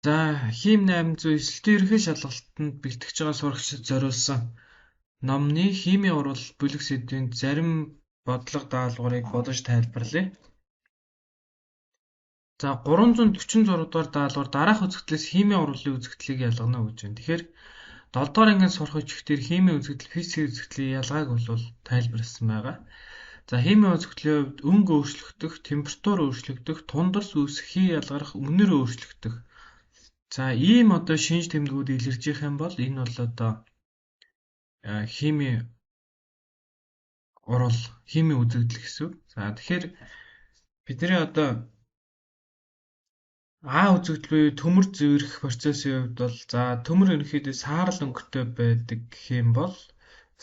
За, хим 800 эсэлтийн ерөнхий шалгалтанд бэлтгэж байгаа сурагчид зориулсан номны химийн урвал бүлэг сэдвийн зарим бодлого даалгаврыг бодож тайлбарлая. За, 346 дугаар даалгавар дараах үзэгдлээс химийн урвалын үзэгдлийг ялгана гэж байна. Тэгэхээр 7 дугаар ангийн сурах үеигчдэр химийн үзэгдэл, физикийн үзэгдлийн ялгааг бол тайлбарласан байгаа. За, химийн үзэгдлийн хувьд өнгө өөрчлөгдөх, температур өөрчлөгдөх, тундарс үүсэх, хий ялгарах, үнэр өөрчлөгдөх. За, ийм шинж тэмдгүүд илэрж их юм бол энэ бол химийн урвал, химийн үзэгдэл гэсэн үг. За, тэгэхээр бидний А үзэгдэл буюу төмөр зэврэх процессын хувьд бол төмөр ерөнхийдөө саарал өнгөтэй байдаг гэх юм бол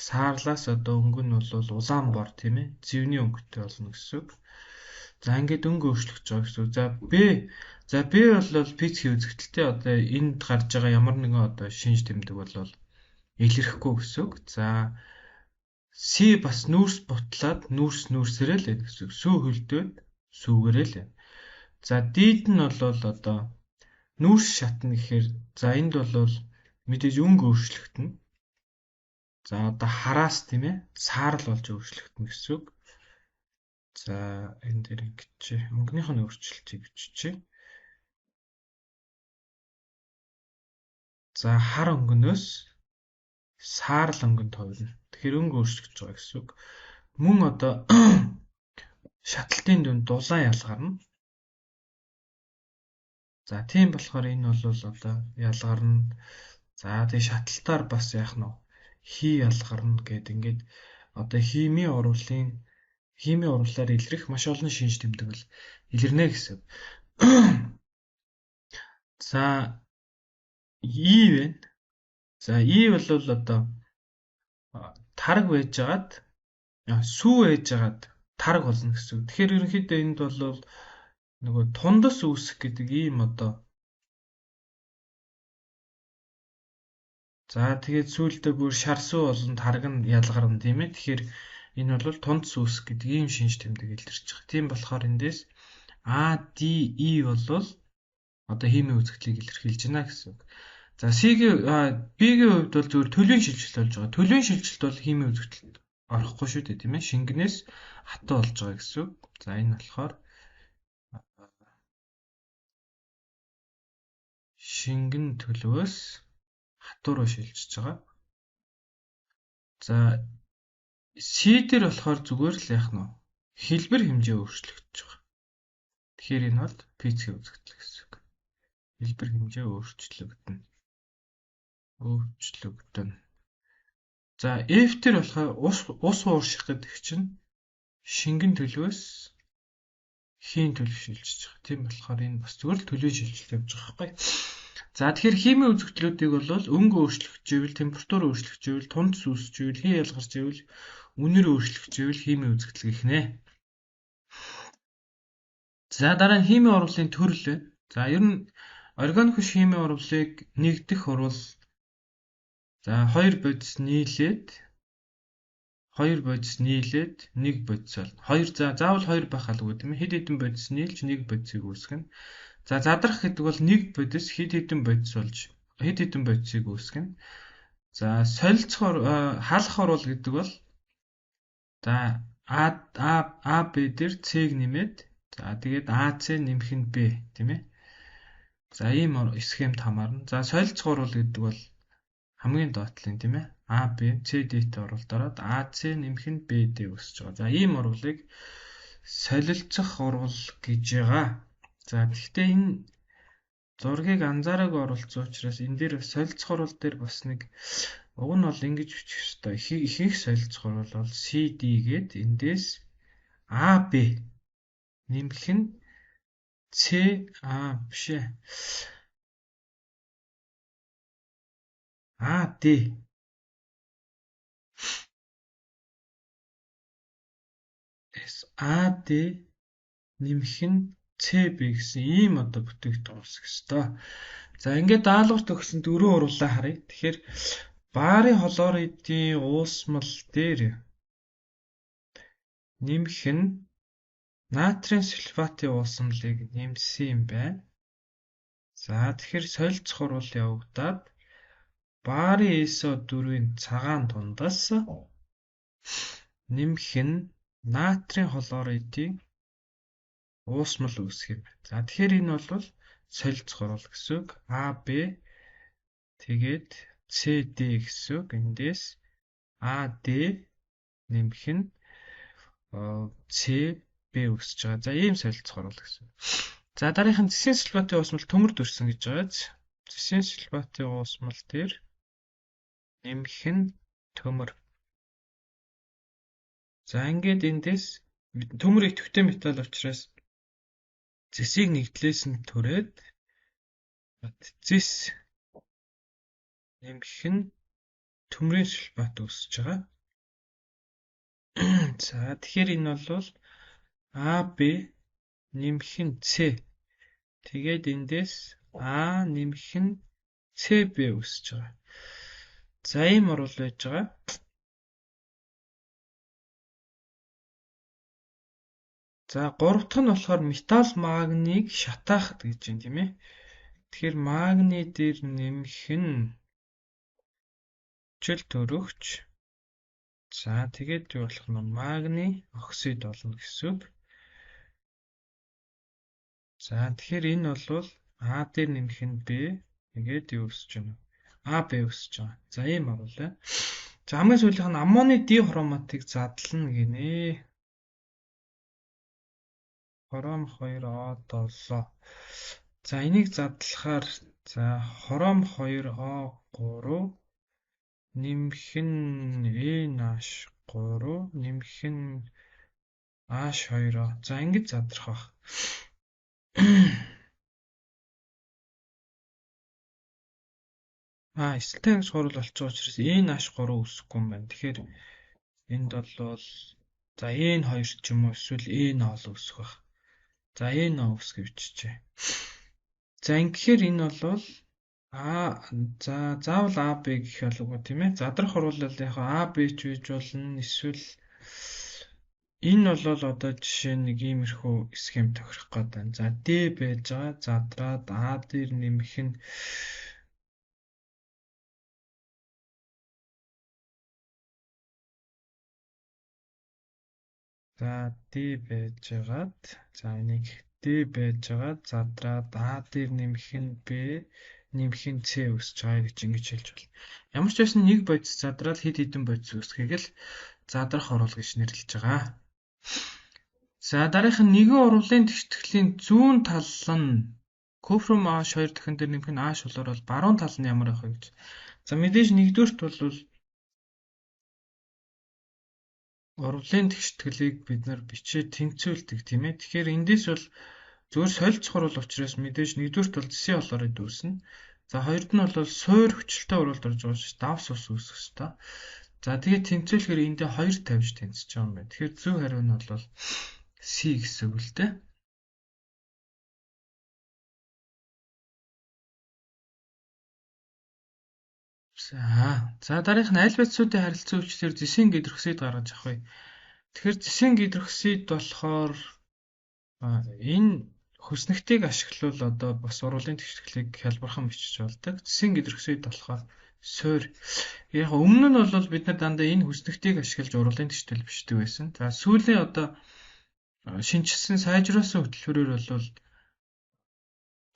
саарлаас өнгө нь бол улаан бор тийм ээ, зэвний өнгөтэй болно гэсэн үг. За, ингээд өнгө өөрчлөгдөж байгаа гэсэн үг. За, B бол физикийн үзэгдэлтэй энд гарч байгаа ямар нэгэн шинж тэмдэг бол илэрхгүй гэсэн үг. За, C бас нүүрс бутлаад нүүрсээрээ л гэсэн үг. Сүү хөлдөөд сүүгээрээ л байна. За, D-д нь бол нүүрс шатна гэхээр энд бол мэдээж өнгө өөрчлөгдөнө. За, хараас тийм ээ, саарл болж өөрчлөгдөнө гэсэн үг. За, энэ дээр ингэж өнгөнийх нь өөрчлөлтийг биччихье. За, хар өнгөнөөс саарл өнгөнд хувирна. Тэгэхээр өнгө өөрчлөгдөж байгаа гэсэн үг. Мөн шаталтын дүнд дулаан ялгарна. За, тийм болохоор энэ бол ялгарна. За, тэгээ шаталтаар бас яах нь хий ялгарна гэдэг ингээд химийн урвалаар илрэх маш олон шинж тэмдэг бол илэрнэ гэсэн. За, E байна. За, E бол тараг байжгаад сүү ээжгаад тараг болно гэсэн үг. Тэгэхээр ерөнхийдөө энд бол нөгөө тундас үүсэх гэдэг ийм за, тэгээд сүүлдээ бүр шар сүү болон тараг нь ялгарна тийм ээ. Тэгэхээр энэ бол тундас үүсэх гэдэг ийм шинж тэмдэг илэрч байгаа. Тийм болохоор эндээс A, D, E бол химийн үзэгдлийг илэрхийлж байна гэсэн үг. За, B-ийн хувьд бол зөвхөн төлөвийн шилжилт болж байгаа. Төлөвийн шилжилт бол химийн үзэгдэлд орохгүй шүү дээ, тийм ээ. Шингэнээс хатуу болж байгаа гэсэн үг. За, энэ болохоор шингэн төлөвөөс хатуу руу шилжиж байгаа. За, C дээр болохоор зүгээр л хэлбэр хэмжээ өөрчлөгдөж байгаа. Тэгэхээр энэ бол физикийн үзэгдэл гэсэн үг. Хэлбэр хэмжээ өөрчлөгдөнө. За, F дээр болохоор ус уурших гэдэг чинь шингэн төлөвөөс хийн төлөв шилжиж байгаа. Тийм болохоор энэ бас зүгээр л төлөвийн шилжилт явж байгаа байхгүй. За, тэгэхээр химийн үзэгдлүүдийг бол өнгө өөрчлөгдөж ивэл, температур өөрчлөгдөж ивэл, тундас үүсэж ивэл, хий ялгарч ивэл, үнэр өөрчлөгдөж ивэл химийн үзэгдэл гихнэ. За, дараа нь химийн урвалын төрөл байна. За, ер нь органик биш химийн урвалыг нэгдэх урвал 2 бодис нийлээд 1 бодис болно. Заавал 2 байх алгүй тийм ээ. Хэд хэдэн бодис нийлж 1 бодисыг үүсгэнэ. За, задрах гэдэг бол 1 бодис хэд хэдэн бодис болж хэд хэдэн бодисыг үүсгэнэ. За, халах урвал гэдэг бол А Б дээр С-г нэмээд тэгээд АС нэмэх нь Б тийм ээ. За, ийм схемд хамаарна. За, солилцох урвал гэдэг бол хамгийн доотлын тийм ээ. А Б CD-тэй урвалд ороод АС нэмэх нь БД үүсэж байгаа. За, ийм урвалыг солилцох урвал гэж байгаа. За, гэхдээ энэ зургийг анзаараагүй оролцсон учраас энэ дээр солилцох урвал дээр бас нэг уг нь бол ингэж бичих ёстой. Ихэнх солилцох урвал бол CD гээд эндээс AB нэмэх нь AD AD нэмэх нь CB гэсэн ийм бүтээгдэхүүн үүсэх ёстой. За, ингээд даалгаварт өгсөн 4 урвалаа харъя. Тэгэхээр баарын хлоридын уусмал дээр нэмэх нь натрийн сульфатын уусмалыг нэмсэн юм байна. За тэгэхээр солилцох урвал явагдаад барын СО4-ийн цагаан дундаас нэмэх нь натрийн хлоридын уусмал үүсэх юм байна. За тэгэхээр энэ бол солилцох урвал гэсэн үг. AB тэгээд CD гэсэн үг. Эндээс AD нэмэх нь CB үүсэж байгаа. За ийм солилцох урвал гэсэн. За дараагийнх нь зэсийн сульфатын уусмал төмөр дүрсэн гэж байгааз. Зэсийн сульфатын уусмал дээр нэмэх нь төмөр. За ингээд эндээс төмөр идэвхтэй металл учраас зэсийг нэгдлээс нь түрээд зэс нэмэх нь төмрийн сульфат үүсэж байгаа. За тэгэхээр энэ бол AB нэмэх нь C. Тэгээд эндээс А нэмэх нь CB үүсэж байгаа. За ийм урвал байж байгаа. За гурав дахь нь болохоор металл магнийг шатаахад гэж юм тийм ээ. Тэгэхээр магний дээр нэмэх нь хүчил төрөгч. За тэгээд юу болох нь магний оксид болно гэсэн үг. За тэгэхээр энэ бол А дээр нэмэх нь B тэгээд юу өсөж байна? AB өсөж байгаа. За ийм оруулаа. За хамгийн сүүлийнх нь аммоны дихроматыг задлана гинэ. Хором 2O7. За энийг задлахаар за хором 2O3 нэмэх нь NH3 нэмэх нь H2O. За ингэж задрах баг. Эсэлтэй сурал болчих учраас NH3 үсэхгүй юм байна. Тэгэхээр энд бол за N2 ч юм уу эсвэл NO үсэх баг. За NO үсгэж биччихье. За ингэхээр энэ бол за заавал AB гэх алгүй тийм ээ. Задрах хурлал яг AB ч үж болно. Эсвэл энэ бол одоо жишээ нэг иймэрхүү схем тохирох гээд байна. За D байж байгаа. Задраад A дээр нэмэх нь за D байж байгаад за энийг D байж байгаа. Задраад A дээр нэмэх нь B нэмэх нь C үсэж байгаа гэж ингэж хэлж байна. Ямар ч байсан нэг бодис задраад хэд хэдэн бодис үүсгэхийг л задрах урвал гэж нэрлэж байгаа. За дараагийнх нь нэгэн урвалын тэгштгэлийн зүүн тал нь кофрум H2 дахин дээр нэмэх нь H болоор бол баруун тал нь ямар байх вэ гэж. За мэдээж нэгдүгürt бол урвалын тэгштгэлийг бид нар бичээд тэнцвүүлдэг тийм ээ. Тэгэхээр эндээс бол зүгээр солилцох урвал учраас мэдээж нэгдүгürt бол зэсийн хлорид үүснэ. За хоёрд нь бол суур хүчилтэй урвалд орж байгаа шүү. Давс ус үүсэх ёстой. За тэгээд тэнцвүүлэхээр эндээ 2 тавьж тэнцэж байгаа юм байна. Тэгэхээр зөв хариу нь бол C гэсэн үг л дээ. За дараагийнх нь аль бодисуудын харилцан хүчлээр зэсийн гидроксид гаргаж авах вэ? Тэгэхээр зэсийн гидроксид болохоор энэ хүснэгтийг ашиглавал одоо бас урвалын тэгшгэлийг хялбархан бичиж болдог. Зэсийн гидроксид болохоор суур. Яг өмнө нь бол бид нар дандаа энэ хүснэгтийг ашиглаж урвалын тэгштэл бичдэг байсан. За сүүлийн одоо шинжилсэн сайжруулсан хөтөлбөрөөр бол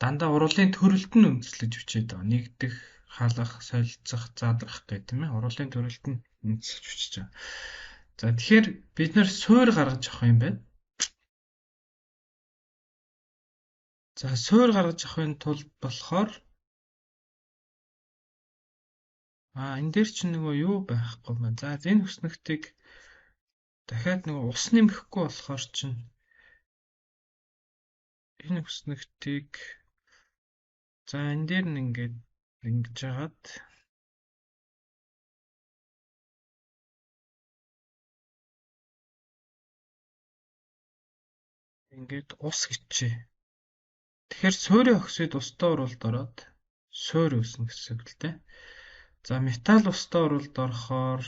дандаа урвалын төрөлт нь үндэслэж бичээд байгаа. Нэгдэх, халах, солилцох, задрах гэх тийм ээ. Урвалын төрөлт нь үндэслэж бичиж байгаа. За тэгэхээр бид нар суур гаргаж авах юм байна. За суур гаргаж авахын тулд болохоор энэ дээр чинь нөгөө юу байхгүй байна. За энэ хүснэгтийг дахиад нөгөө ус нэмэхгүй болохоор чинь энэ хүснэгтийг за энэ дээр нь ингэж жагаад ингээд ус хичээ. Тэгэхээр суурийн оксид устай урвалд ороод суур үүснэ гэсэн үг л дээ. За металл устай урвалд орохоор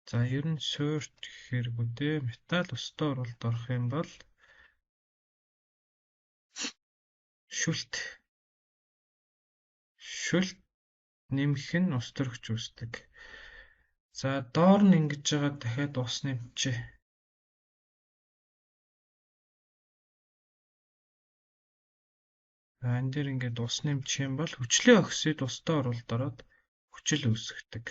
за ер нь суурь гэхэргүй дээ. Металл устай урвалд орох юм бол шүлт шүлт нэмэх нь ус төрөгч үүсдэг. За доор нь ингэж байгаа дахиад ус нэмчээ. Энэ дээр ингээд ус нэмчих юм бол хүчлийн оксид устдаа оролд ороод хүчил үүсгдэг.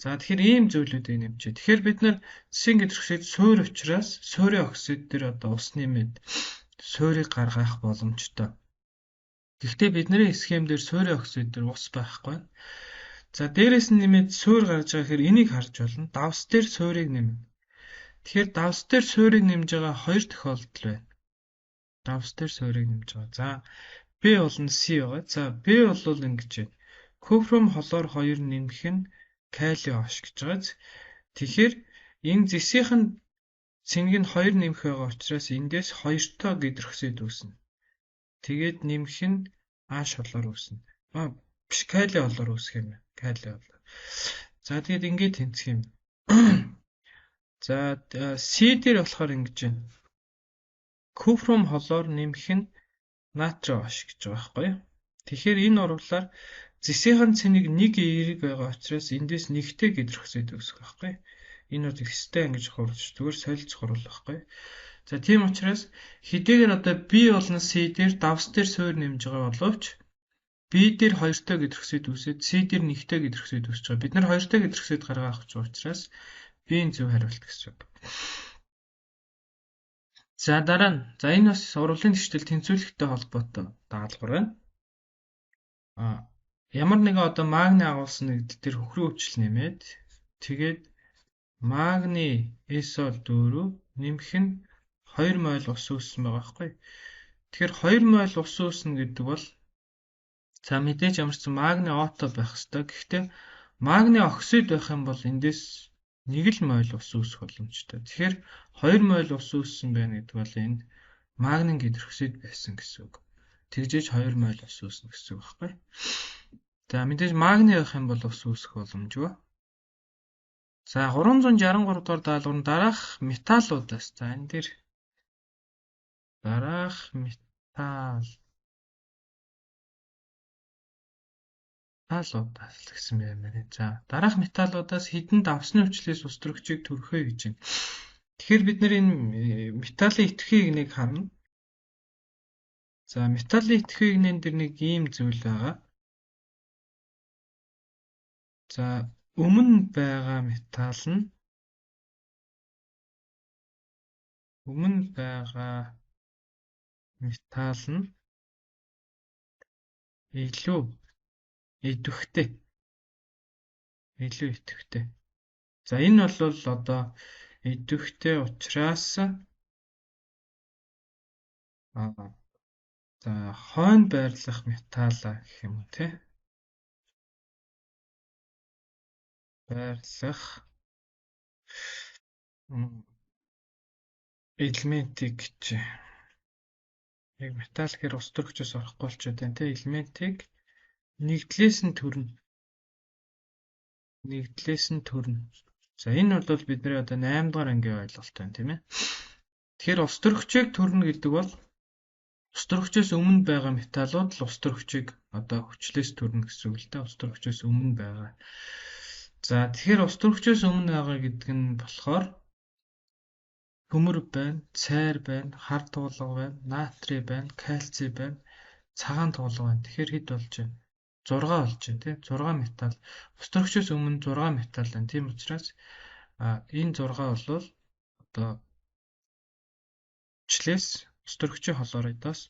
За тэгэхээр ийм зүйлүүдийг нэмчээ. Тэгэхээр бид нар засгийн гидрэхшид суур учраас суурийн оксид дээр одоо ус нэмээд суурийг гаргах боломжтой. Гэхдээ бидний схем дээр суурийн оксид дээр ус байхгүй. За дээрээс нь нэмээд суур гарч байгаа хэрэг энийг харж болно. Давс дээр суурийг нэмнэ. Тэгэхээр давс дээр суурийг нэмж байгаа хоёр тохиолдол байна. Давс дээр суурийг нэмж байгаа. За B болон C байгаа. За B бол ингэж байна. Купрум холоор 2 нэмэх нь калий ош гэж байгаа. Тэгэхээр энэ зэсийнхэн цэнэг нь 2 нэмэх байгаа учраас эндээс 2-той гидроксид үүснэ. Тэгээд нэмэх нь H холоор үүснэ. Биш калий холоор үүсэх юм байна. Калий холоор. За тэгээд ингэж тэнцэх юм. За C дээр болохоор ингэж байна. Купрум холоор нэмэх нь натри ош гэж байгаа байхгүй юу? Тэгэхээр энэ урвалаар зэсийнхэн цэнийг 1 эерэг байгаа учраас эндээс нэгтэй гидроксид үүсэх байхгүй. Энэ бол ихтэй ингэж хурж зүгээр солилцох хурал байхгүй. За тийм учраас хэдийгээр одоо B болон C дээр давс дээр суур нэмж байгаа боловч B дээр 2-той гидроксид үүсээд C дээр 1-той гидроксид үүсэж байгаа. Бид нар 2-той гидроксид гаргах гэж байгаа учраас B-ийн зөв хариулт гэсэн үг. За дараа нь энэ бас урвалын тэгштэл тэнцвүүлэгтэй холбоотой даалгавар байна. Ямар нэгэн одоо магний агуулсан нэгд дээр хөхрийн өвчл нэмээд тэгээд магний SO4 нэмэх нь 2 мол ус үүссэн байгаа байхгүй. Тэгэхээр 2 мол ус үүснэ гэдэг бол за мэдээж ямар ч магний ото байх ёстой. Гэхдээ магний оксид байх юм бол эндээс 1 л мол ус үүсэх боломжтой. Тэгэхээр 2 мол ус үүссэн байна гэдэг бол энэ магний гидроксид байсан гэсэн үг. Тэгжээж 2 мол ус үүснэ гэсэн үг байхгүй. За мэдээж магний байх юм бол ус үүсэх боломжгүй. За 363 дугаар даалгавар дараах металлуудаас за энэ дээр дараах металлуудаас гэсэн юм байна. За дараах металлуудаас хэдэн давсны хүчлээс ус төрөгчийг төрөхөө гэж байна. Тэгэхээр бид нар энэ металлын идэвхийг нэг харна. За металлын идэвхийг дээр нэг ийм зүйл байгаа. За өмнө байгаа металл нь илүү идэвхтэй. За энэ бол одоо идэвхтэй учраас за хойно байрлах металл гэх юм уу те. Байрлах элементийг гэж яг металл гэхээр ус төрөгчөөс орохгүй болчиход байна те. Элементийг нэгдлээс нь төрнө. За энэ бол бидний одоо 8 дугаар ангийн ойлголт байна тийм ээ. Тэгэхээр ус төрөгчийг төрнө гэдэг бол ус төрөгчөөс өмнө байгаа металлууд л ус төрөгчийг одоо хүчлээс төрнө гэсэн үг л дээ. Ус төрөгчөөс өмнө байгаа. За тэгэхээр ус төрөгчөөс өмнө байгаа гэдэг нь болохоор төмөр байна, цайр байна, хар туулга байна, натрий байна, кальций байна, цагаан туулга байна. Тэгэхээр хэд болж байна? 6 болж байна тийм 6 металл. Ус төрөгчөөс өмнө 6 металл байна. Тийм учраас энэ 6 бол одоо хүчлээс ус төрөгчийн холооройдоос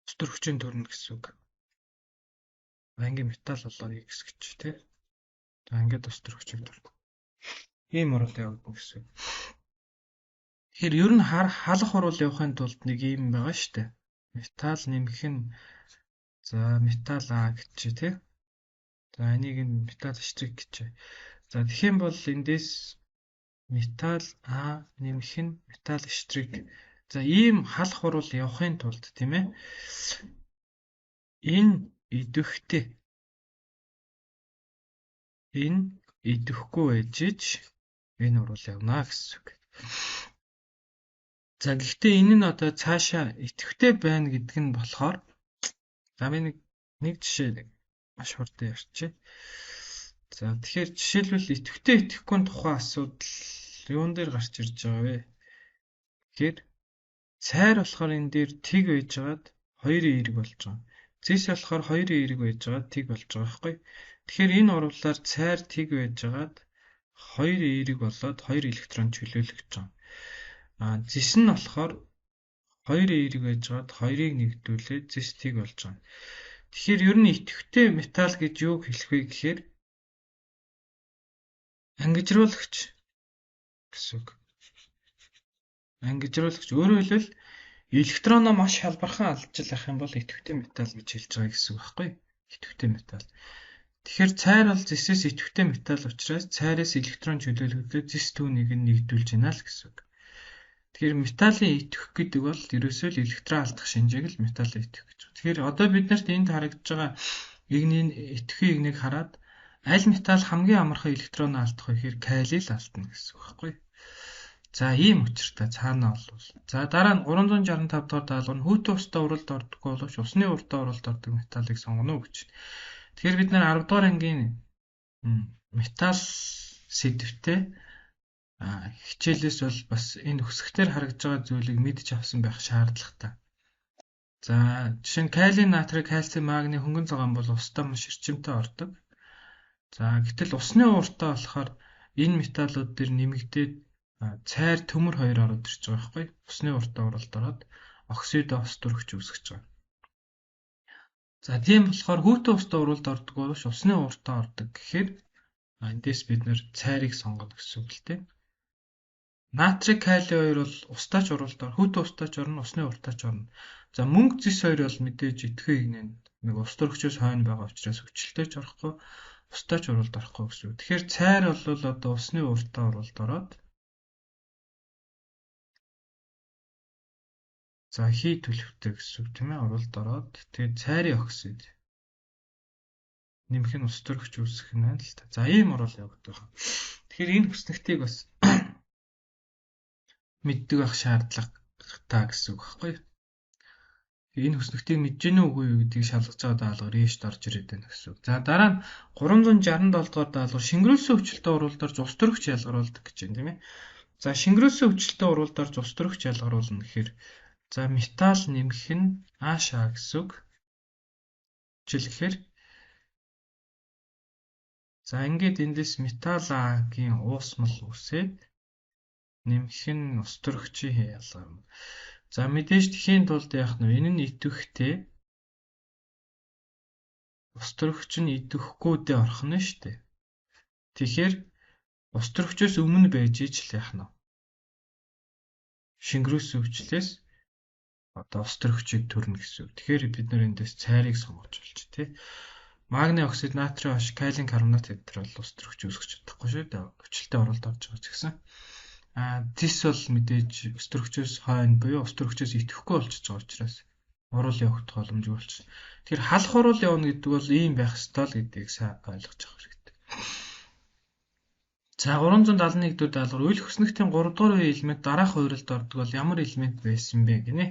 ус төрөгчийн төрнө гэсэн үг. Ангийн металл болоо X гэж тийм. За ингээд ус төрөгчийн төрнө. Ийм урал явагдана гэсэн үг. Тэгэхээр ер нь халах урал явахын тулд нэг ийм байгаа шүү дээ. Металл нэмэх нь за металл А гэж тийм. За энийг нь металл штрик гэж. За тэгэх юм бол эндээс металл А нэмэх нь металл штрик. За ийм халах урал явахын тулд тийм ээ. Энэ идэвхгүй байж энэ урал явна гэсэн үг. За гэхдээ энэ нь одоо цаашаа идэвхтэй байна гэдэг нь болохоор за би нэг жишээ маш хурдан ярьчих. За тэгэхээр жишээлбэл идэвхтэй идэхгүй тухайн асуудал юун дээр гарч ирж байгаа вэ? Тэгэхээр цайр болохоор энэ дээр тэг байжгаад хоёрын эерэг болж байгаа. Зис болохоор хоёрын эерэг байжгаад тэг болж байгаа байхгүй. Тэгэхээр энэ оруулаар цайр тэг байжгаад хоёрын эерэг болоод хоёр электрон чөлөөлөгдөж байгаа. Зис нь болохоор хоёрын эерэг байжгаад хоёрыг нэгдүүлээд зис тэг болж байгаа. Тэгэхээр ер нь идэвхтэй металл гэж юу хэлэх вэ гэхээр ангижруулагч гэсэн үг. Ангижруулагч өөрөөр хэлбэл электроноо маш хялбархан алдчихлах юм бол идэвхтэй металл гэж хэлж байгаа гэсэн үг байхгүй? Идэвхтэй металл. Тэгэхээр цайр бол зисээс идэвхтэй металл учраас цайраас электрон чөлөөлөгдөж зис түүнийг нэгдүүлж байна л гэсэн үг. Тэгэхээр металлын идэвх гэдэг бол ерөөсөө л электрон алдах шинжээг л металлын идэвх гэж. Тэгэхээр одоо бид нарт энд харагдж байгаа игнийн идэвхийн игнийг хараад аль металл хамгийн амархан электроноо алдах вэ гэхээр калий л алдна гэсэн үг байхгүй? За ийм учиртай цаанаа болвол. За дараа нь 365 дахь даалгавар нь хүүтэн устай уралд ордоггүй боловч усны уртаа уралд ордог металлыг сонгоно уу гэж. Тэгэхээр бид нар 10 дугаар ангийн металл сэдвтэй хичээлээс бол бас энэ өсгөхтөр харагдж байгаа зүйлийг мэдж авсан байх шаардлагатай. За жишээ нь калий, натрий, кальций, магний хөнгөн цагаан бол устдаа маш эрчимтэй ордог. За гэтэл усны уртаа болохоор энэ металлууд дээр нэмэгдээд цайр төмөр хоёр ороод ирж байгаа байхгүй. Усны уртаа уралд ороод оксидо ус төрөгч үүсгэж байгаа. За тийм болохоор хүүтэн устай уралд ордог боловч усны уртаа ордог гэхээр эндээс бид нэр цайрыг сонгоно гэсэн үг л дээ. Натрий, калий хоёр бол устаач уралд орно, хүүтэн устаач орно, усны уртаач орно. За мөнгө зис хоёр бол мэдээж идэвхтэй игнэн нэг ус төрөгчөөс хойно байгаа учраас өвчлөлтөж орохгүй, устаач уралд орохгүй гэсэн үг. Тэгэхээр цайр бол одоо усны уртаа уралд ороод за хий төлөвтэй гэсэн үг тийм ээ уралд ороод тэгээд цайрын оксид нэмэх нь ус төрөгч үүсгэх нь байна л та. За ийм орол явагдах байна. Тэгэхээр энэ хүснэгтийг бас мэддэг байх шаардлагатай гэсэн үг байхгүй юу? Энэ хүснэгтийг мэдж гэнэ үгүй юу гэдгийг шалгаж байгаа даалгавар ээшд орж ирээд байна гэсэн үг. За дараа нь 367 дугаар даалгавар шингэрүүлсэн өвчлөлтөд уралд орж ус төрөгч ялгаруулдаг гэж байна тийм ээ. За шингэрүүлсэн өвчлөлтөд уралд орж ус төрөгч ялгаруулна гэхээр за металл нэмэх нь АША гэсэн үг. Жишээлхээр за ингээд эндээс металл А-гийн уусмал үсээд нэмэх нь ус төрөгчийн ялгаа. За мэдээж тэхийн тулд яах нь энэ нь идэвхтэй ус төрөгч нь идэвхгүй дэ орох нь шүү дээ. Тэгэхээр ус төрөгчөөс өмнө байж ич л яах нь шингэрүүлсэн өвчлөөс одоо ус төрөгчийг төрнө гэсэн үг. Тэгэхээр бид нар эндээс цайрыг сонгож болж тий. Магний оксид, натрий ош, калиум карбонат гэдэр бол ус төрөгч үүсгэж чадахгүй шүү дээ. Өвчлөлтөд оролд орж байгаа ч гэсэн. Зис бол мэдээж ус төрөгчөөс хойно буюу ус төрөгчөөс идэвхгүй болчихж байгаа учраас урал явагдах боломжгүй болчих. Тэгэхээр халах урал явна гэдэг бол ийм байх ёстой л гэдгийг сайн ойлгож авах хэрэгтэй. За 371 дэх даалгавар үйл хөснөгтийн 3 дугаар үеийн элемент дараах хувиралд ордог бол ямар элемент байсан бэ гинэ.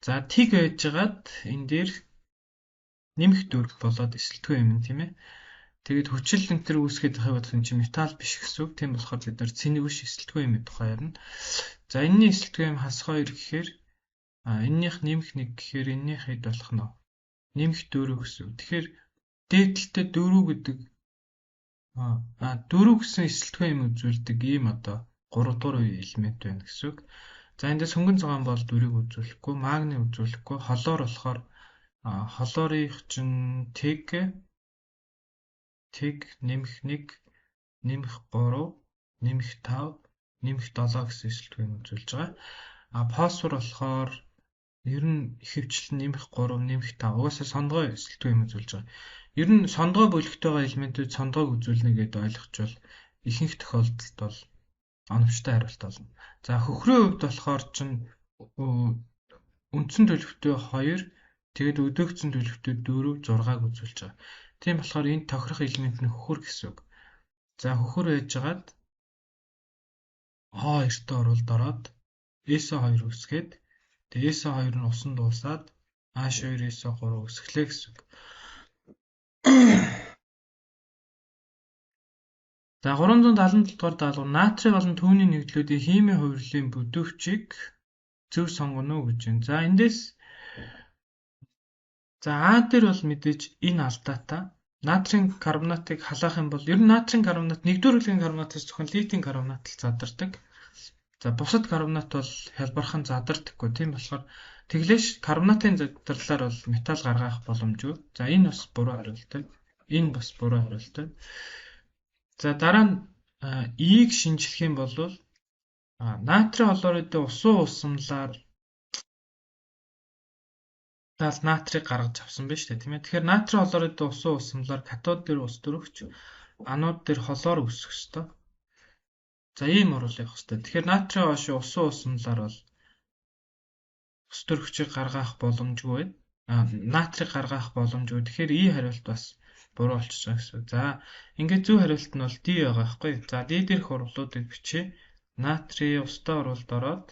За тэг байжгаад энэ дээр нэмэх дүрг болоод эсэлтгүй юм тийм ээ. Тэгээд хүчил энтер үүсгээд байхыг бодох юм чи металл биш гэсэн үг. Тийм болохоор бид нар цэнийг биш эсэлтгүй юм тухай ярина. За энэний эсэлтгүй юм хас 2 гэхээр энэнийх нэмэх 1 гэхээр энэнийх хэд болох нь нэмэх 4 гэсэн үг. Тэгэхээр дээдлэлтэй 4 гэдэг 4 гэсэн эсэлтгүй юм үзүүлдэг ийм одоо 3 дугаар үеийн элемент байна гэсэн үг. За эндээс хөнгөн цагаан бол 4-ийг үзүүлэхгүй, магний үзүүлэхгүй, холоор болохоор холоорынх чинь тэг нэмэх 1 нэмэх 3 нэмэх 5 нэмэх 7 гэсэн эсэлтгүй юм үзүүлж байгаа. Фосфор болохоор ер нь ихэвчлэн нэмэх 3 нэмэх 5 угаасаа сондгой эсэлтгүй юм үзүүлж байгаа. Ер нь сондгой бүлэгтэй байгаа элементүүд сондгойг үзүүлнэ гэдээ ойлгочвол ихэнх тохиолдолд бол оновчтой хариулт олно. За хөхрийн хувьд болохоор чинь үндсэн төлөвтэй 2 тэгээд өдөөгдсөн төлөвтэй 4 6-г үзүүлж байгаа. Тийм болохоор энэ тохирох элемент нь хөхөр гэсэн үг. За хөхөр байжгаад O2-т оролд ороод SO2 үүсгээд тэгээ SO2 нь усан дуусаад H2 SO3 үүсгэлээ гэсэн үг. За 377 дугаар даалгавар натрий болон түүний нэгдлүүдийн химийн хувирлын бүдүүвчийг зөв сонгоно уу гэж байна. За эндээс А дээр бол мэдээж энэ алдаатай. Натрийн карбонатыг халаах юм бол ер нь натрийн карбонат нэгдүгээр бүлгийн карбонатаас зөвхөн литийн карбонат л задардаг. За бусад карбонат бол хялбархан задардаггүй. Тийм болохоор тэглээш карбонатын задарлаар бол металл гаргах боломжгүй. За энэ бас буруу хариултаа. Энэ бас буруу хариултаа. За дараа нь Eийг шинжлэх юм бол натрийн хлоридын усан усамлаар натрийг гаргаж авсан байна шүү дээ, тийм ээ. Тэгэхээр натрийн хлоридын усан усамлаар катод дээр ус төрөгч, анод дээр хлор үүсэх ёстой. За ийм оруулах ёстой. Тэгэхээр натрийн хошуу усан усамлаар бол ус төрөгчийг гаргах боломжгүй байна. Натрийг гаргах боломжгүй. Тэгэхээр И хариулт бас буруу болчихж байгаа гэсэн. За ингээд зөв хариулт нь бол D байгаа байхгүй. За D дээрх урвалуудыг бичье. Натрийн устай урвалд ороод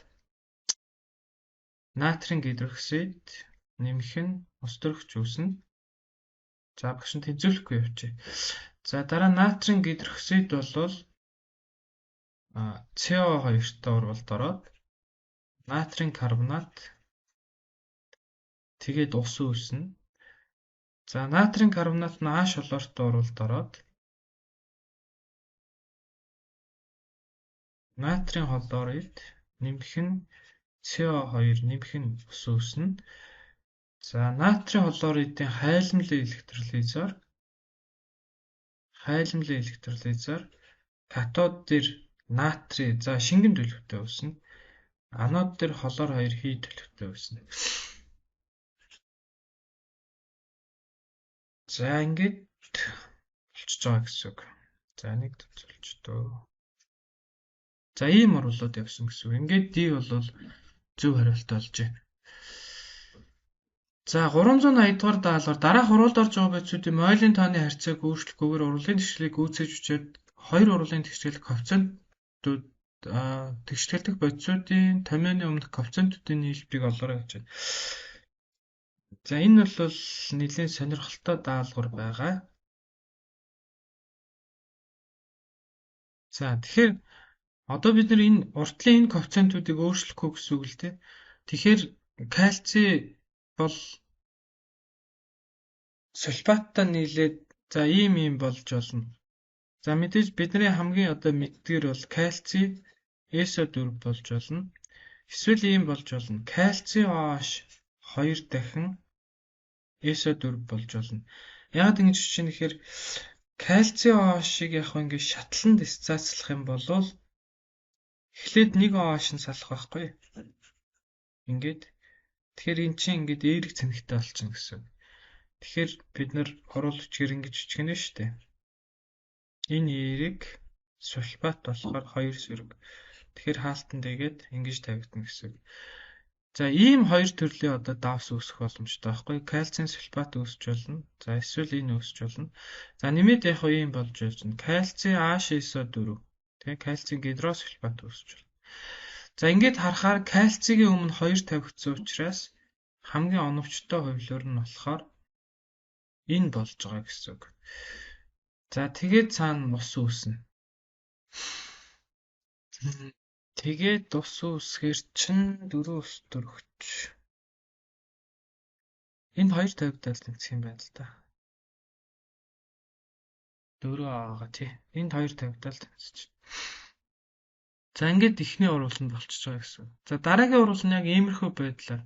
натрийн гидроксид нэмэх нь ус төрөгч үүснэ. За багш нь тэнцвэрлэхгүй явчих. За дараа натрийн гидроксид болвол CO2-тай урвалд ороод натрийн карбонат тэгээд ус үүснэ. За натрийн карбонат нь H хлортой урвалд ороод натрийн хлорид нэмэх нь CO2 нэмэх нь ус үүснэ. За натрийн хлоридын хайлмлын электролизер катод дээр натрий за шингэн төлөвтэй үүснэ. Анод дээр хлор 2 хий төлөвтэй үүснэ. За ингээд болчихж байгаа гэсэн үг. За нэг төвлөж дөө. За ийм урвалууд явсан гэсэн үг. Ингээд D бол зөв хариулт болж байна. За 380 дугаар даалгавар дараах урвалд орж байгаа бодисуудын мойлын тооны харьцааг өөрчлөхгүйгээр урвалын тэгшлэгийг гүйцээж өчөөд хоёр урвалын тэгшлэх коэффициентууд тэгшлэлдэх бодисуудын томьёоны өмнөх коэффициентуудын нийлбэрийг олоорой гэж байна. За энэ бол нэлийн сонирхолтой даалгавар байгаа. За тэгэхээр одоо бид нар энэ уртлын энэ коэффициентуудыг өөрчлөхгүй гэсэн үг л дээ. Тэгэхээр кальций бол сульфаттай нийлээд за ийм болж болно. За мэдээж бидний хамгийн одоо мэддгэр бол кальций SO4 болж болно. Эсвэл ийм болж болно. Кальций OH 2 дахин SO4 болж болно. Яагаад ингэж чинь гэхээр кальций OH-ыг яг ингэ шатлан дисцааслах юм бол эхлээд нэг OH нь салах байхгүй. Ингээд тэгэхээр эн чинь ингээд эерэг цэнэгтэй болчихно гэсэн. Тэгэхээр бид нар хурал хүчээр ингэж бичгэнэ шүү дээ. Энэ эерэг сульфат болохоор 2 сөрөг. Тэгэхээр хаалтан дэгээд ингэж тавигдана гэсэн. За ийм хоёр төрлийн одоо давс үүсэх боломжтой байхгүй. Кальцийн сульфат үүсч болно. За эсвэл энэ үүсч болно. За нэмээд яг ийм болж байна. Кальцийн HSO4. Тэгээ кальцийн гидросульфат үүсч болно. За ингээд харахаар кальцийн өмнө 2 тавигдсан учраас хамгийн оновчтой хувилбар нь болохоор энэ болж байгаа гэсэн үг. За тэгээд цаана ус үүснэ. Тэгээд ус үүсгэр чин 4 ус төрөгч. Энд 2 тавигдал тэнцэх юм байна л да. 4 байгаа тий. Энд 2 тавигдал тэнцэж. За ингээд ихний урваланд болчихж байгаа гэсэн. За дараагийн урвал нь яг иймэрхүү байдлаар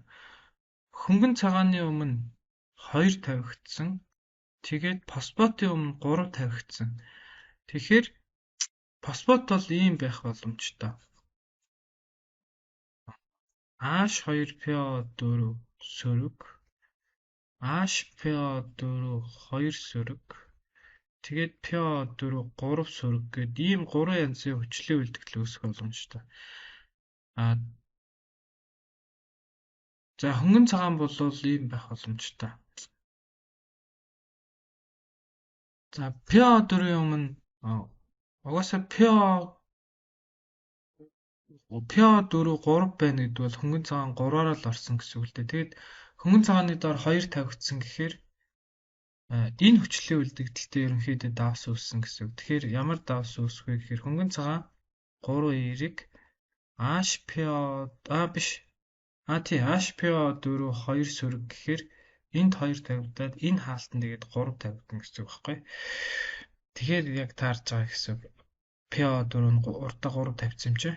хөнгөн цагааны өмнө 2 тавигдсан. Тэгээд фосфатын өмнө 3 тавигдсан. Тэгэхээр фосфат бол ийм байх боломжтой. H2PO4 сөрөг. HPO4 2 сөрөг. Тэгээд PO4 3 сөрөг гэдэг ийм 3 янзын хүчлийн үлдэгдэл үүсэх боломжтой. За хөнгөн цагаан бол ийм байх боломжтой. За PO4-ийн өмнө угаасаа PO PO4 3 байна гэдэг бол хөнгөн цагаан 3-аар л орсон гэсэн үг л дээ. Тэгээд хөнгөн цагааны доор 2 тавигдсан гэхээр энэ хүчлээ үлдэгдэхдээ ерөнхийдөө давс үүссэн гэсэн үг. Тэгэхээр ямар давс үүсэх вэ гэхээр хөнгөн цагаан 3 эерэг HPO биш. Тийм HPO4 2 сөрөг гэхээр энд 2 тавигдаад энэ хаалтан тэгээд 3 тавигдана гэсэн үг байхгүй. Тэгэхээр яг таарж байгаа гэсэн үг. PO4 нь урдаа 3 тавьсан юм чи.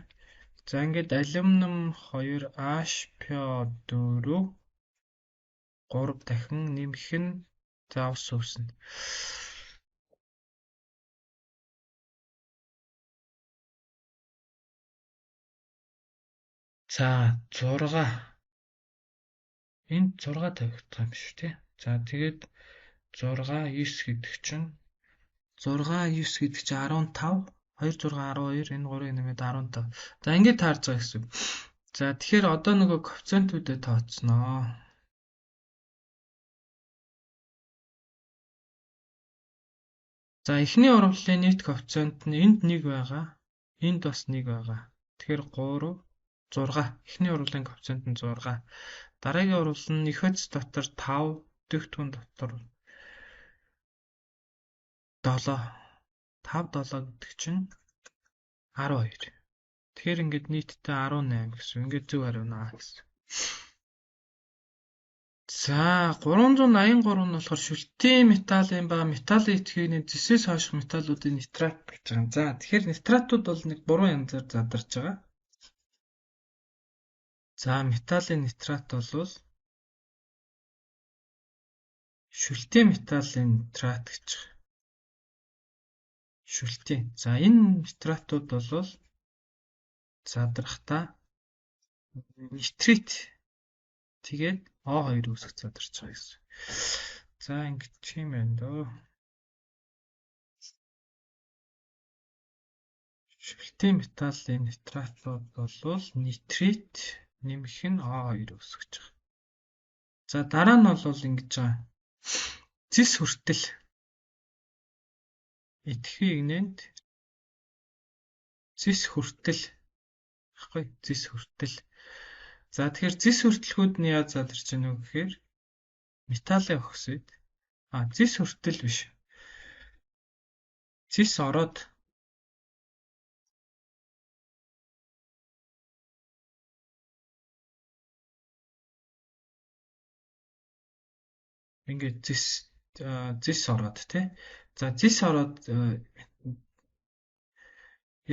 За ингээд алюмиум 2 HPO4 3 дахин нэмэх нь давс үүснэ. За 6 энд 6 тавигдсан юм шүү тий. За тэгээд 6 9 гэдэг чинь 6 9 гэдэг чинь 15 2 6 12 энэ 3-ыг нэмээд 15. За ингээд таарж байгаа гэсэн. За тэгэхээр одоо нөгөө коэффициентүүдэд тооцноо. За эхний урвалын нийт коэффициент нь энд 1 байгаа. Энд бас 1 байгаа. Тэгэхээр 3 6. Эхний урвалын коэффициент нь 6. Дараагийн урвал нь нэхэц дотор 5, дэгтгүүн дотор 7. 5 7 гэдэг чинь 12. Тэгэхээр ингээд нийтдээ 18 гэсэн. Ингээд зөв хариу наа гэсэн. За 383 нь болохоор шүлтийн металлын ба металлын этгээний зэсээс хойших металлуудын нитрат гэж байгаа юм. За тэгэхээр нитратууд бол нэг 3 янзаар задарч байгаа. За металлын нитрат бол шүлтийн металлын нитрат гэж байгаа. Шүлтийн. За энэ нитратууд бол задрахтаа нитрит тэгээд O2 үүсгэж задарч байгаа гэсэн. За ингэж юм байна дөө. Шүлтийн металлын нитратууд бол нитрит нэмэх нь O2 үүсгэж байгаа. За дараа нь бол ингэж байгаа. Зис хүртэл этхий игнэнд зис хүртэл ахгүй зис хүртэл. За тэгэхээр зис хүртэлхүүд нь яаж задарч байна вэ гэхээр металлын оксид зис хүртэл биш. Зис ороод ингээд зис ороод тий. За зис ороод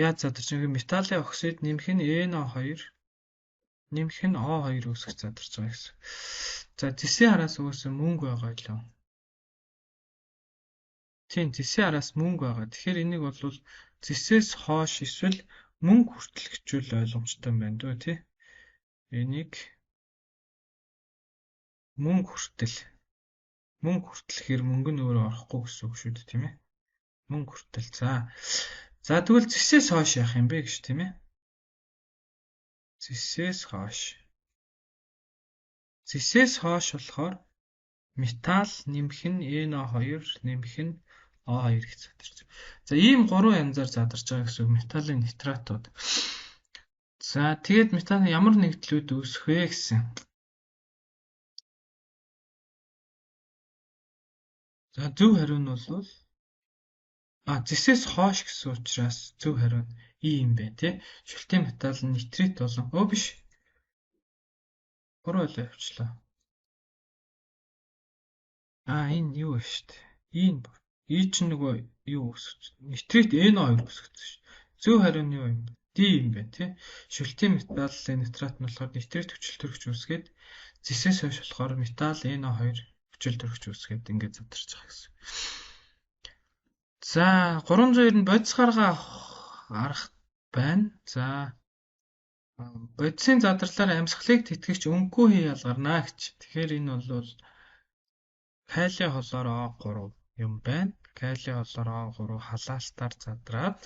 яаж задарч байгаа вэ? Металлын оксид нэмэх нь NO2 нэмэх нь O2 үүсгэж задарч байгаа гэсэн. За зэсийн араас угаасаа мөнгө байгаа лөө. Тийм зэсийн араас мөнгө байгаа. Тэгэхээр энийг бол зэсээс хойш эсвэл мөнгө хүртэл хичүүл ойлгомжтой байна дөө тий. Энийг мөнгө хүртэл гэхээр мөнгө нь өөрөө орохгүй гэсэн үг шүү дээ тийм ээ. Мөнгө хүртэл. За тэгвэл зэсээс хойш яах юм бэ гэж тийм ээ. Зэсээс хойш. Зэсээс хойш болохоор металл нэмэх нь NO2 нэмэх нь O2 гэж задарч. За ийм 3 янзаар задарч байгаа гэсэн үг металлын нитратууд. За тэгээд металл ямар нэгдлүүд үүсэх вэ гэсэн. За зөв хариу нь бол зэсээс хойш гэсэн учраас зөв хариу нь ийм байна тий. Шүлтийн металл нь нитрит болон биш. Буруу ойлоо явчлаа. Энэ юу вэ шүү дээ. Чинь нөгөө юу үүсгэж. Нитрит NO2 үүсгэсэн шүү. Зөв хариу нь юу юм? D юм байна тий. Шүлтийн металлын нитрат нь болохоор нитрит хүчил төрөгч үүсгээд зэсээс хойш болохоор металл NO2 хүчил төрөгч үүсгээд ингээд задарч байгаа гэсэн. За 302 нь бодис гаргаа арга байна. За бодисын задарлаар амьсгалыг тэтгэгч өнгөө хий ялгарна гэж. Тэгэхээр энэ бол калий холоор O3 юм байна. Калий холоор O3 халаалтаар задраад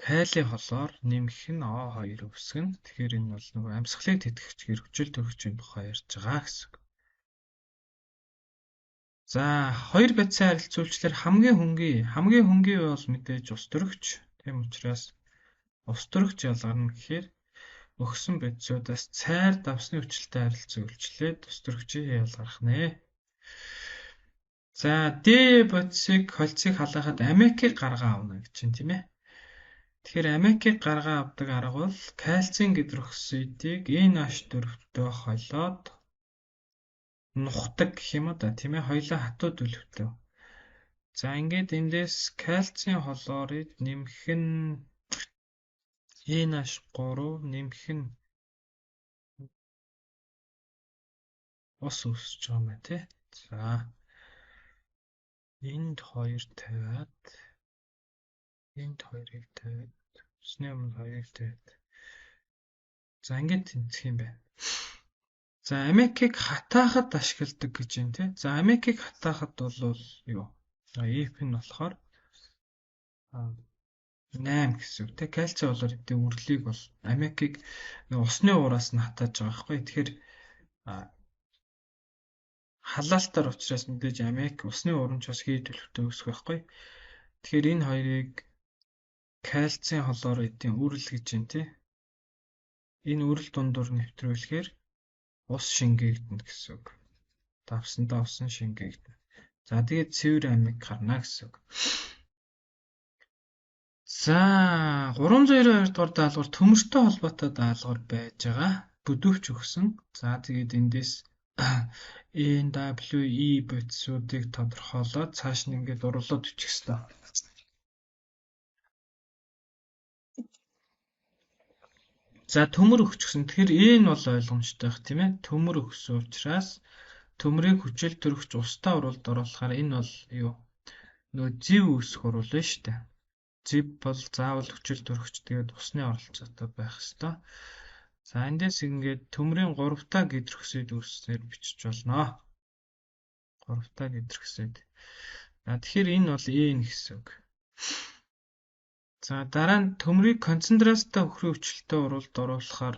калий холоор нэмэх нь O2 үүсгэн. Тэгэхээр энэ бол нөгөө амьсгалыг тэтгэгч хүчил төрөгчийн тухай ярьж байгаа гэсэн. За хоёр бодисын харилцуулчлаар хамгийн хөнгий бол мэдээж ус төрөгч. Тийм учраас устөрөгч ялгарна гэхээр өгсөн бодисуудаас цайр давсны хүчилтэй харилцан үйлчлээд устөрөгчийг ялгарах нэ. За D бодисыг холцыг халаахад аммиакийг гаргаа авна гэж чинь тийм ээ. Тэгэхээр аммиакийг гаргаа авдаг арга бол кальцийн гидроксидыг NH4-тэй холоод нухдаг гэх юм да тийм ээ. Хоёулаа хатуу төлөвтэй. За ингээд эндээс кальцийн хлорид нэмэх нь NH3 нэмэх нь ус үүсэж байгаа юм байна тий. За энд 2 тавиад энд 2-ыг тавиад усны өмнө 2-ыг тавиад за ингээд тэнцэх юм байна. За аммиакийг хатаахад ашигладаг гэж юм тий. За аммиакийг хатаахад бол юу? F нь болохоор 8 гэсэн үг тий. Кальцийн хлоридын үрлийг бол аммиакийг усны уураас нь хатааж байгаа байхгүй. Тэгэхээр халаалтаар учраас мэдээж аммиак усны урамчаас хий төлөвтэй үүсэх байхгүй. Тэгэхээр энэ хоёрыг кальцийн хлоридын үрэл гэж юм тий. Энэ үрэл дундуур нэвтрүүлэхээр ус шингээгдэнэ гэсэн үг. Давсандаа усан шингээгдэнэ. За тэгээд цэвэр аммик гарна гэсэн үг. За 392 дугаар даалгавар төмөртэй холбоотой даалгавар байж байгаа. Бүдүүвч өгсөн. За тэгээд эндээс NWE бодисуудыг тодорхойлоод цааш нь ингээд урлаад бичих хэрэгтэй. За төмөр өгчихсөн. Тэгэхээр энэ бол ойлгомжтой байх тийм ээ. Төмөр өгсөн учраас төмрийг хүчил төрөгч устдаа уруулд оруулахаар энэ бол юу? Нөгөө зэв үүсэх уруулна шүү дээ. Зэв бол заавал хүчил төрөгч тэгээд усны оролцоотой байх ёстой. За эндээс ингээд төмрийн 3 та гидроксид үүсээр бичиж болно. 3 та гидроксид. За тэгэхээр энэ бол N гэсэн үг. За дараа нь төмрийг концентрацтай өхрийн хүчилтэй уруулд оруулахаар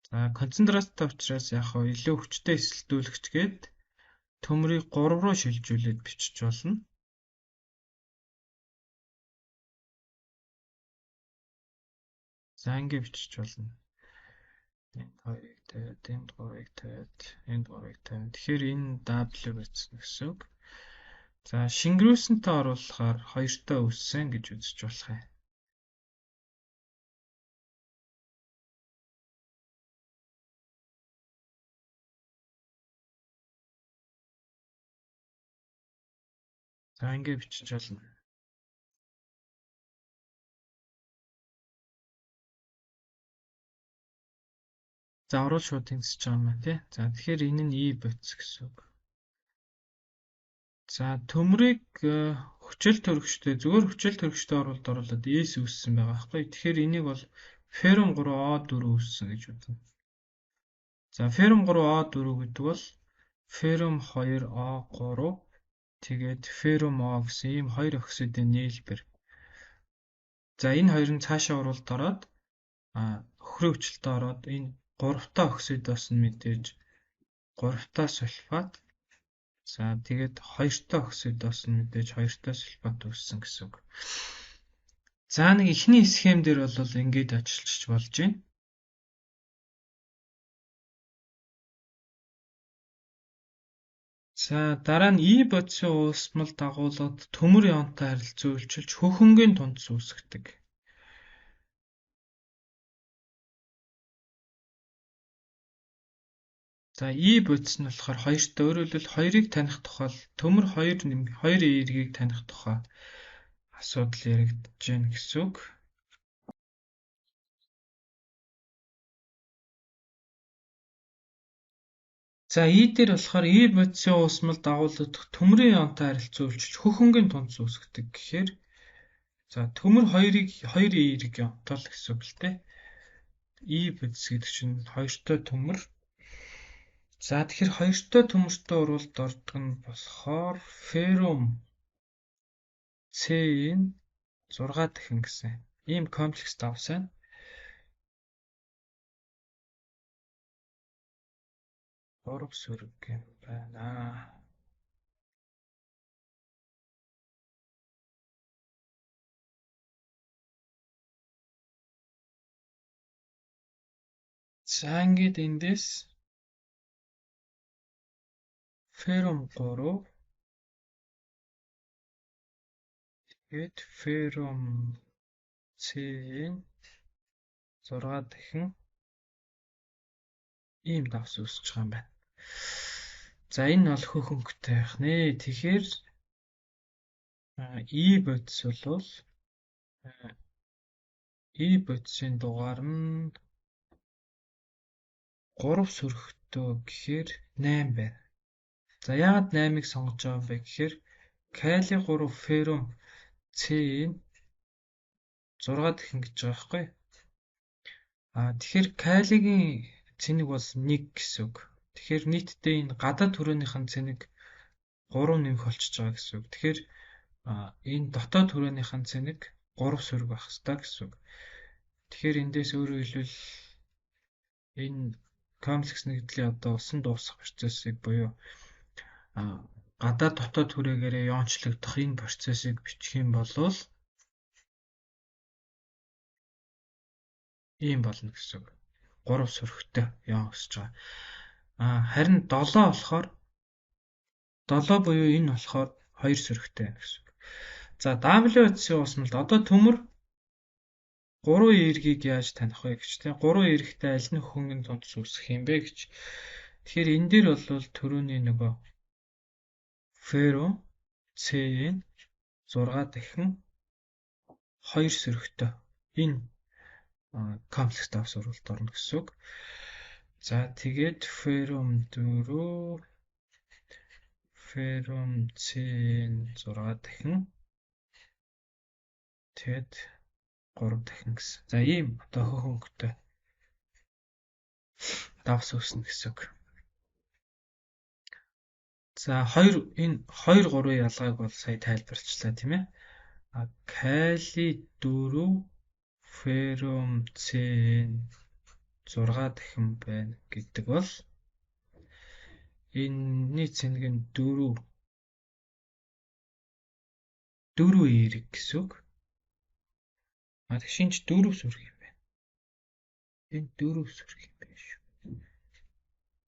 за концентрацтай учраас яг хоо илүү хүчтэй эсэлдүүлэгч гээд төмрийг 3 руу шилжүүлээд бичиж болно. За ингэ бичиж болно. Энд 2-ыг тавиад, энд 3-ыг тавиад, энд 3-ыг тавиад. Тэгэхээр энэ W байсан гэсэн үг. За шингэрүүлсэнтэй оруулахаар 2 та үүссэн гэж үзэж болох юм. За ингэ бичиж болно. За уруул шууд тэнцэж байгаа юм байна тий. За тэгэхээр энэ нь E бодис гэсэн үг. За төмрийг хүчил төрөгчтэй зүгээр хүчил төрөгчтэй оруулаад S үүссэн байгаа байхгүй. Тэгэхээр энийг бол феррум 3O4 үүссэн гэж бодно. За феррум 3O4 гэдэг бол феррум 2O3 тэгээд феррум O гэсэн ийм хоёр оксидын нийлбэр. За энэ хоёр нь цаашаа уруулд ороод өхрийн хүчилтэй ороод энэ 3 та оксидоос нь мэдээж 3 та сульфат. За тэгээд 2 та оксидоос нь мэдээж 2 та сульфат үүссэн гэсэн үг. За нэг ихний схем дээр бол ингэж ажиллаж болж байна. За дараа нь E бодисын уусмал дагуулад төмөр ионтой харилцан үйлчилж хөхөнгийн тунц үүсгдэг. За E бодис нь болохоор 2 та өөрөөр хэлбэл 2-ыг таних тухай төмөр 2 эергийг таних тухай асуудал яригдж байна гэсэн үг. За E дээр болохоор E бодисын уусмал дагуулад төмрийн ионтой харилцан үйлчилж хөхөнгийн тунц үүсгдэг гэхээр за төмөр 2-ыг 2 эерэг ионтой л гэсэн үг л дээ. E бодис гэдэг чинь 2 та төмөр. За тэгэхээр 2 та төмөртэй уруулд ордог нь болохоор феррум Cn 6 дахин гэсэн ийм комплекс давсан. Ураг сүрэг юм байна. За ингээд эндээс ферум 3 тэгээд ферум C-ийн 6 дахин ийм давс үүсэж байгаа юм байна. За энэ бол хөх өнгөтэй байх нэ. Тэгэхээр E бодис бол E бодисын дугаар нь 3 сөрөгтэй гэхээр 8 байна. За яагаад 8-ыг сонгож байгаа юм бэ гэхээр кали 3 ферум C-ийн 6 дахин гэж байгаа байхгүй. Тэгэхээр калигийн цэник бол 1 гэсэн үг. Тэгэхээр нийтдээ энэ гадаад түрээнийх нь цэник 3 нэмэх болчихж байгаа гэсэн үг. Тэгэхээр энэ дотоод түрээнийх нь цэник 3 сөрөг байх хэрэгтэй гэсэн үг. Тэгэхээр эндээс өөрөөр хэлбэл энэ комплекс нэгдлийн одоо усан дуусах процессыг буюу гадаад дотоод түрээгээрээ яончлогдох энэ процессыг бичих юм бол ийм болно гэсэн үг. 3 сөрөгтэй яон өсөж байгаа. Харин 7 болохоор 7 буюу энэ болохоор 2 сөрөгтэй байна гэсэн үг. За WHC уусмалд одоо төмөр 3 эргийг яаж таних вэ гэж тийм 3 эрэгтэй аль нь хөнгөн тунц үүсэх юм бэ гэж. Тэгэхээр энэ дээр бол төрөний нөгөө ферум C-ийн 6 дахин 2 сөрөгтэй энэ комплекс давс уралд орно гэсэн үг. За тэгээд ферум 4 ферум C-ийн 6 дахин тэгэд 3 дахин гэсэн. За ийм одоо хөх өнгөтэй давс үүснэ гэсэн үг. За энэ 2 3 ялгааг бол сая тайлбарлачлаа тийм ээ. Кали 4 ферум C-ийн 6 дахин байна гэдэг бол энэний цэник нь 4 эрэг гэсэн үг. Шинж 4 сөрөг юм байна. Энэ 4 сөрөг юм байна шүү.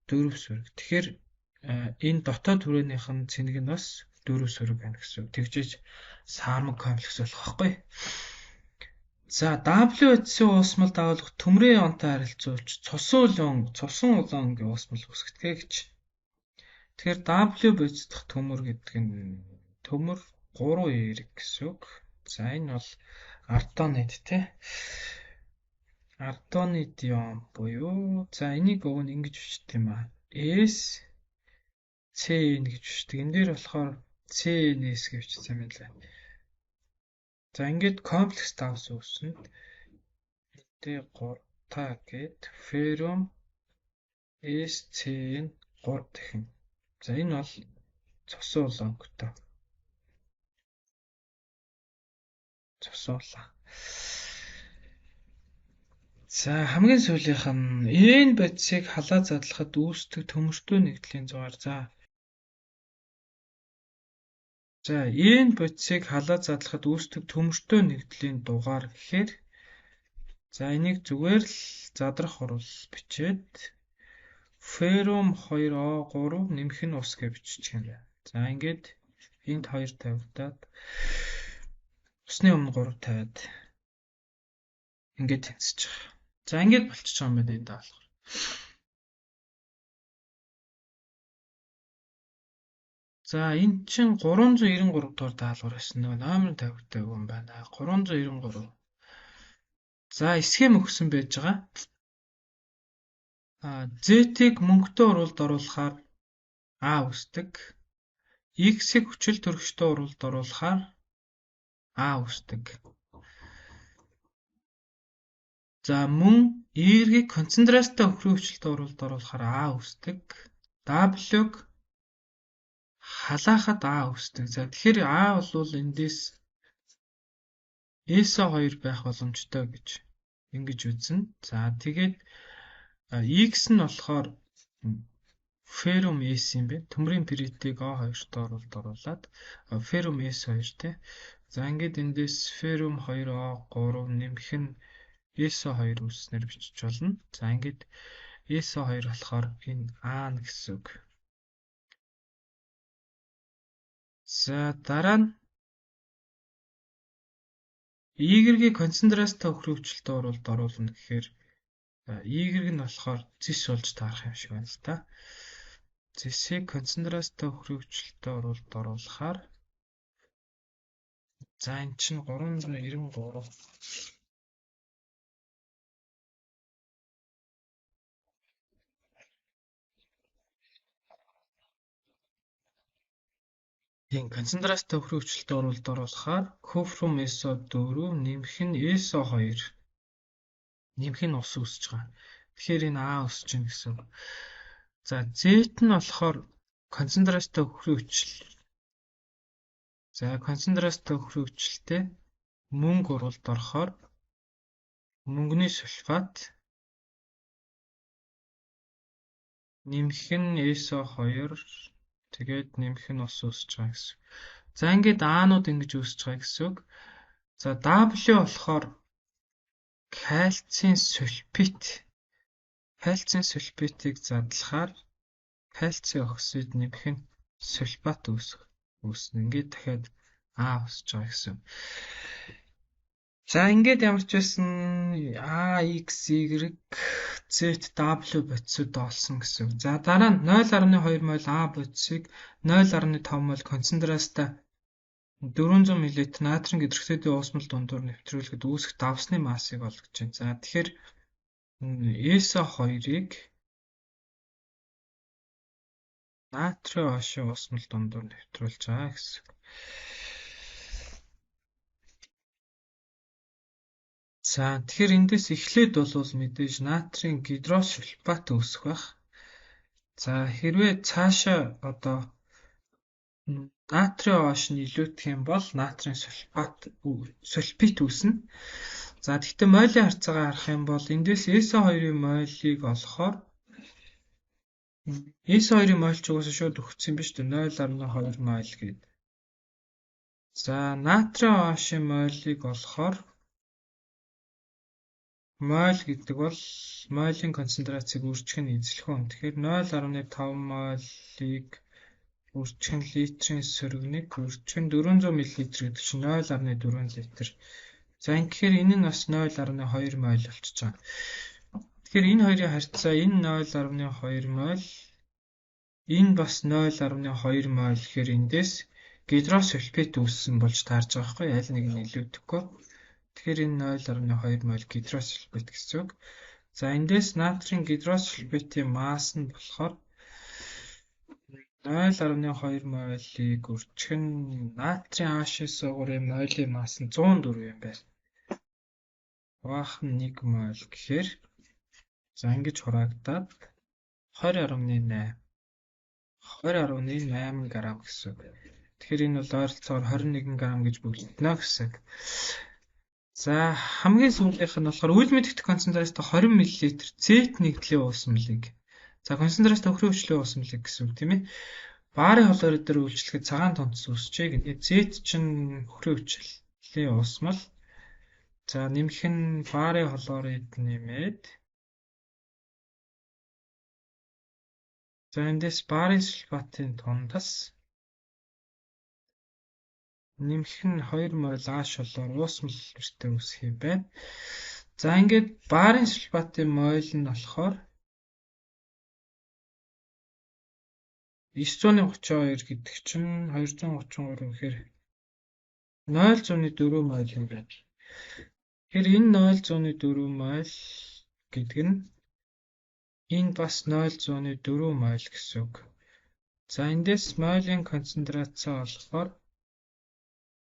4 сөрөг. Тэгэхээр энэ дотоод хүрээнийх нь цэник нь бас 4 сөрөг байна гэсэн үг. Тэгжиж саармаг комплекс болох байхгүй. За WHC уусмал дагуулах төмрийн онтой харилцуулж цусан улаангийн уусмал үүсгдэг гэж. Тэгэхээр W бодисдох төмөр гэдэг нь төмөр 3 эрэг гэсэн үг. За энэ бол артонид тий. Артонид юм буюу за энийг өгн ингэж бичдэг юм аа. S CN гэж бичдэг. Энэ дээр болохоор CNS гэж бичсэн юм лээ. За ингээд комплекс давс үүснэ. Тэ 3 та гэд ферум SCN 3 дахин. За энэ бол цусан улаангтай. Цусан улаан. За хамгийн сүүлийнх нь энэ бодисыг халаа задлахад үүсдэг төмөртэй нэгдлийн зугаар. За энэ бодисыг халаа задлахад үүсдэг төмөртэй нэгдлийн дугаар гэхээр за энийг зүгээр л задрах орол бичээд ферум 2O3 нэмэх нь ус гэж бичих юм байна. За ингээд энд 2 тавигдаад усны өмнө 3 тавиад ингээд тэнцэж байгаа. За ингээд болчихж байгаа юм байна энэ даалгавар. За энэ чинь 393 дугаар даалгавар байсан нөгөө номер тавигддаг юм байна. 393. За схем өгсөн байж байгаа. Z-ийг мөнгөтэй урвалд оруулахаар A үүсдэг. X-ийг хүчил төрөгчтэй урвалд оруулахаар A үүсдэг. За мөн Y-ийг концентрацтай өхрийн хүчилтэй урвалд оруулахаар A үүсдэг. W-г халаахад A үүсдэг. За тэгэхээр A бол эндээс SO2 байх боломжтой гэж ингэж үзнэ. За тэгээд X нь болохоор ферум S юм байна. Төмрийн периодыг O2-т оруулаад ферум S2 тий. За ингээд эндээс ферум 2O3 нэмэх нь SO2 үүснээр бичиж болно. За ингээд SO2 болохоор энэ А гэсэн үг. За дараа нь Y-ийн концентрацтай өхрийн хүчлэлтэй оруулалт оруулна гэхээр Y нь болохоор зис болж таарах юм шиг байна л да. Зисийг концентрацтай өхрийн хүчлэлтэй оруулалт оруулахаар за эн чинь 393. Тийм концентрацтай өхрийн хүчлэлтэй оруулалт оруулахаар Coulomb SO4 нэмэх нь SO2 нэмэх нь ус үүсэж байгаа. Тэгэхээр энэ А үүсэж байна гэсэн үг. За Z нь болохоор концентрацтай өхрийн хүчил. За концентрацтай өхрийн хүчилтэй мөнгө уралд орохоор мөнгөний сульфат нэмэх нь SO2 тэгээд нэмэх нь ус үүсэж байгаа гэсэн. За ингээд А-нууд ингэж үүсэж байгаа гэсэн үг. За W болохоор кальцийн сульфит. Кальцийн сульфитыг задлахаар кальцийн оксид нэмэх нь сульфат үүснэ. Ингээд дахиад А үүсэж байгаа гэсэн. За ингээд ямар ч байсан A, X, Y, Z, W бодисууд олсон гэсэн. За дараа нь 0.2 мол А бодисыг 0.5 мол концентрацтай 400 мл натрийн гидроксидын уусмал дундуур нэвтрүүлэхэд үүсэх давсны массыг олгож байна. За тэгэхээр SO2-ыг натрийн ошин уусмал дундуур нэвтрүүлж байгаа гэсэн. За тэгэхээр эндээс эхлээд бол мэдээж натрийн гидросульфат үүсэх байх. За хэрвээ цаашаа одоо натрийн OH нь илүүдэх юм бол натрийн сульфит үүснэ. За тэгтээ молийн харьцаагаа харах юм бол эндээс SO2-ийн молийг олохоор SO2-ийн мол ч угаасаа шууд өгсөн юм биш үү? 0.2 мол гээд. За натрийн OH-ийн молийг олохоор мол гэдэг бол молийн концентрацийг үржих нь эзлэх хүн. Тэгэхээр 0.5 молыг үржих нь литрийн сөрөг үржих нь 400 мл гэдэг чинь 0.4 литр. За ингэхээр энэ нь бас 0.2 мол болчихж байгаа. Тэгэхээр энэ хоёрын харьцаа энэ 0.2 мол энэ бас 0.2 мол гэхээр эндээс гидросульфит үүссэн болж таарж байгаа байхгүй аль нэг нь илүүдэхгүй. Тэгэхээр энэ 0.2 мол гидросульфит гэсэн үг. За эндээс натрийн гидросульфитийн масс нь болохоор 0.2 молыг үржих нь натрийн H2SO3-ийн молийн масс нь 104 юм байна. Баахан 1 мол гэхээр за ингэж хураагдаад 20.8 г гэсэн үг. Тэгэхээр энэ бол ойролцоогоор 21 г гэж бүлэгдэнэ гэсэн. За хамгийн сүүлийнх нь болохоор үйл мэдэгдэх концентрацтай 20 мл Z нэгдлийн уусмалыг. За концентрацтай өхрийн хүчлийн уусмалыг гэсэн үг тийм ээ. Баарын холоор дээр үйлчлэхэд цагаан тонцос үүсчээ. Z чинь өхрийн хүчлийн уусмал. За нэмэх нь баарын холоорид нэмээд. За эндээс барын сульфатын тундас нэмэх нь 2 мол H холоор уусмал нэртэй үүсэх юм байна. За ингээд барын сульфатын мойл нь болохоор 932 гэдэг чинь 233 гэхээр 0.4 мол юм байна. Тэгэхээр энэ 0.4 мол гэдэг нь энэ бас 0.4 мол гэсэн үг. За эндээс молийн концентрацаа олохоор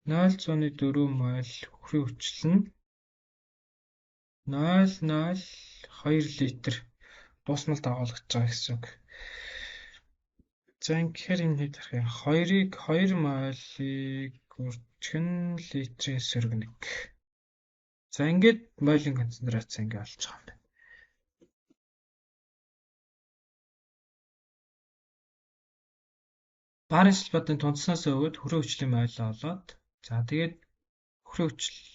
0.4 мол өхрийн хүчил нь 0.02 литр дуусмал дагуулж байгаа гэсэн үг. За ингэхээр энэ хэд арах юм? 2-ыг 2 молыг үржих нь литрийн сөрөг 1. За ингээд молийн концентрац ингэ олж байгаа юм байна. Барын сульфатын тунцснаас өгөөд хөрөө хүчлийн мойлоо олоод за тэгээд хөрөө хүчлийн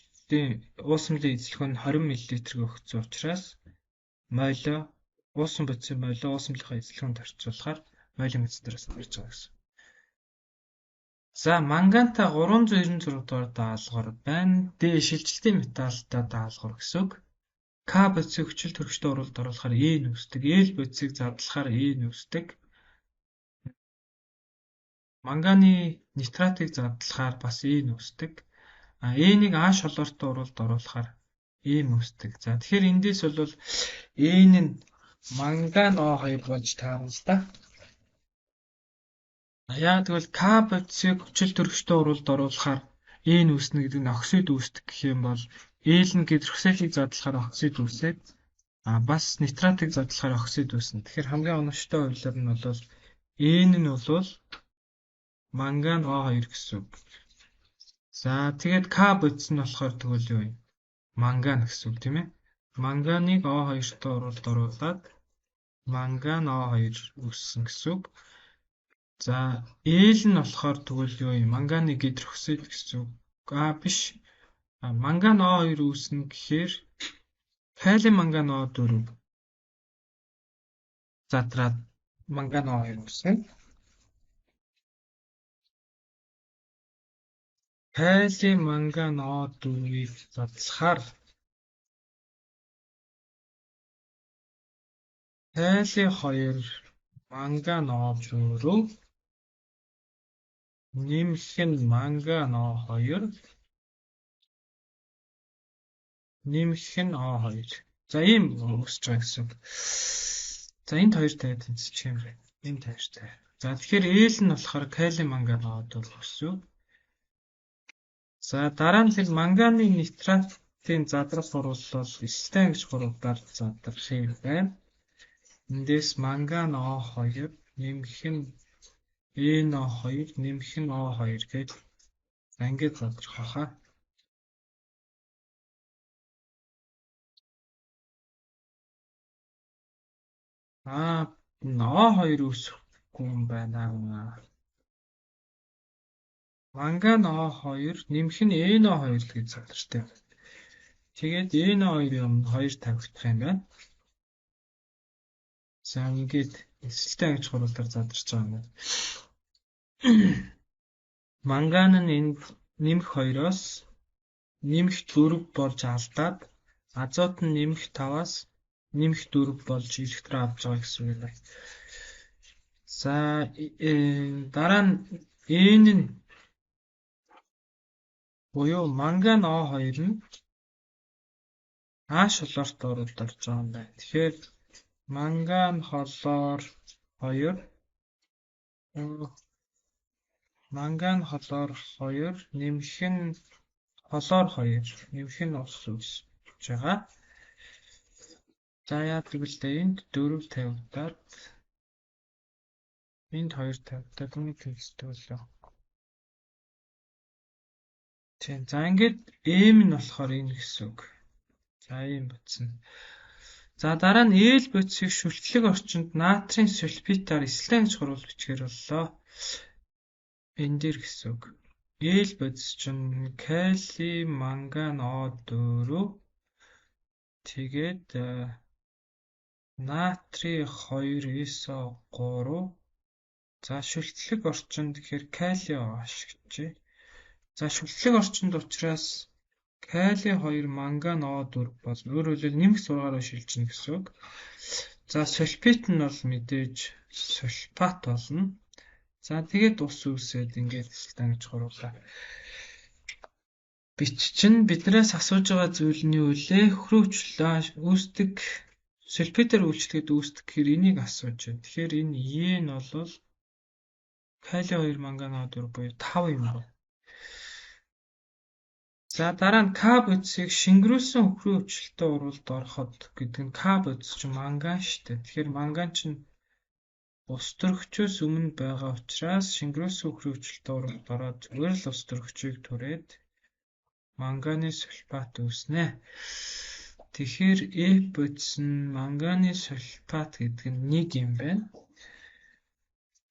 уусамлын эзлэх нь 20 мл өгсөн учраас мойлоо уусан бодисын мойлоо уусамлынхаа эзлэхэнд орчуулахаар мойлын эзлэраас гарч байгаа гэсэн. За мангантай 396 дугаар даалгавар байна. Д шилжилтийн металлтай даалгавар гэсэн үг. К бодисыг хүчил төрөгчтэй оруулалт оруулахаар E нүүсдэг. Л бодисыг задлахаар E нүүсдэг. Манганы нитратыг задлахаар бас E нүүсдэг. E-нийг А шолоортой оруулалт оруулахаар E нүүсдэг. За тэгэхээр эндээс бол E-н нь манган O2 болж таарна л да. Яагаад гэвэл К бодисыг хүчил төрөгчтэй оруулалт оруулахаар E нүүснэ гэдэг нь оксид үүсдэг гэх юм бол Л нь гидроксилийг задлахаар оксид үүсээд бас нитратыг задлахаар оксид үүснэ. Тэгэхээр хамгийн оновчтой хувилбар нь бол N нь бол манган O2 гэсэн үг. За тэгээд К бодис нь болохоор тэгвэл юу вэ? Манган гэсэн үг тийм ээ. Манганыг O2-той оруулалт оруулаад манган O2 үүссэн гэсэн үг. За Л нь болохоор тэгвэл юу вэ? Манганы гидроксид гэсэн үг. Биш. Манган O2 үүснэ гэхээр калий манган O4 задраад манган O2 үүснэ. Калий манган O4-ийг задлахаар калий 2 манган O4 нэмэх нь манган O2 нэмэх нь O2. За ийм үүсэж байгаа гэсэн үг. За энд 2 тавиад тэнцчих юм байна. Энд 2 тавь. За тэгэхээр Л нь болохоор калий манган O4 гэсэн үг. За дараа нь манганы нитратын задрах хурал бол эсэлтэн гэж хуралдаар задрах юм байна. Эндээс манган O2 нэмэх нь NO2 нэмэх нь O2 гэж ингээд задрах хаа. O2 үүсэхгүй юм байна. Манган O2 нэмэх нь NO2 гэж задарчтай. Тэгээд NO2 юм 2 тавигдах юм байна. За ингээд эсэлтэн ангиж хуралдаар задарч байгаа юм байна. Манган нь энд нэмэх 2-оос нэмэх 4 болж алдаад азот нь нэмэх 5-аас нэмэх 4 болж электрон авч байгаа гэсэн үг байна. За дараа нь N нь буюу манган O2 нь А шолоорт оруулалт орж байгаа юм байна. Тэгэхээр манган холоор 2 манган холоор 2 нэмэх нь холоор 2 нэмэх нь ус үүсэж байгаа. За яа тэгвэл энд 4 тавигдаад энд 2 тавигдаад үний тексттэй болоо. Тийм. За ингээд M нь болохоор энэ гэсэн үг. За ийм бодсон. За дараа нь Л бодисыг шүлтлэг орчинд натрийн сульфитаар эсэлтэн ангиж хурал бичгээр боллоо. Энэ дээр гэсэн үг. Л бодис чинь калий манган O4 тэгээд натрий 2SO3 за шүлтлэг орчинд гэхээр калий ашигчээ. За шүлтлэг орчинд учраас калий 2 манган O4 бол өөрөөр хэлбэл нэмэх 6-аар шилжинэ гэсэн үг. За сульфит нь бол мэдээж сульфат болно. За тэгээд ус үүсээд ингээд эсэлтэн ангиж хуруулаа. Чинь биднээс асууж байгаа зүйл нь юу вэ? Хөрөвчлөө үүсдэг сульфитээр үйлчлэхэд үүсдэг гэхээр энийг асууж байна. Тэгэхээр энэ Е нь бол калий 2 манган O4 буюу 5 юм байна. За дараа нь К бодисыг шингэрүүлсэн өхрийн өвчлөлтөд оруулалт ороход гэдэг нь К бодис чинь манган шүү дээ. Тэгэхээр манган чинь ус төрөгчөөс өмнө байгаа учраас шингэрүүлсэн өхрийн өвчлөлтөд оруулалт ороод зүгээр л ус төрөгчийг түрээд манганы сульфат үүснэ. Тэгэхээр F бодис нь манганы сульфат гэдэг нь 1 юм байна.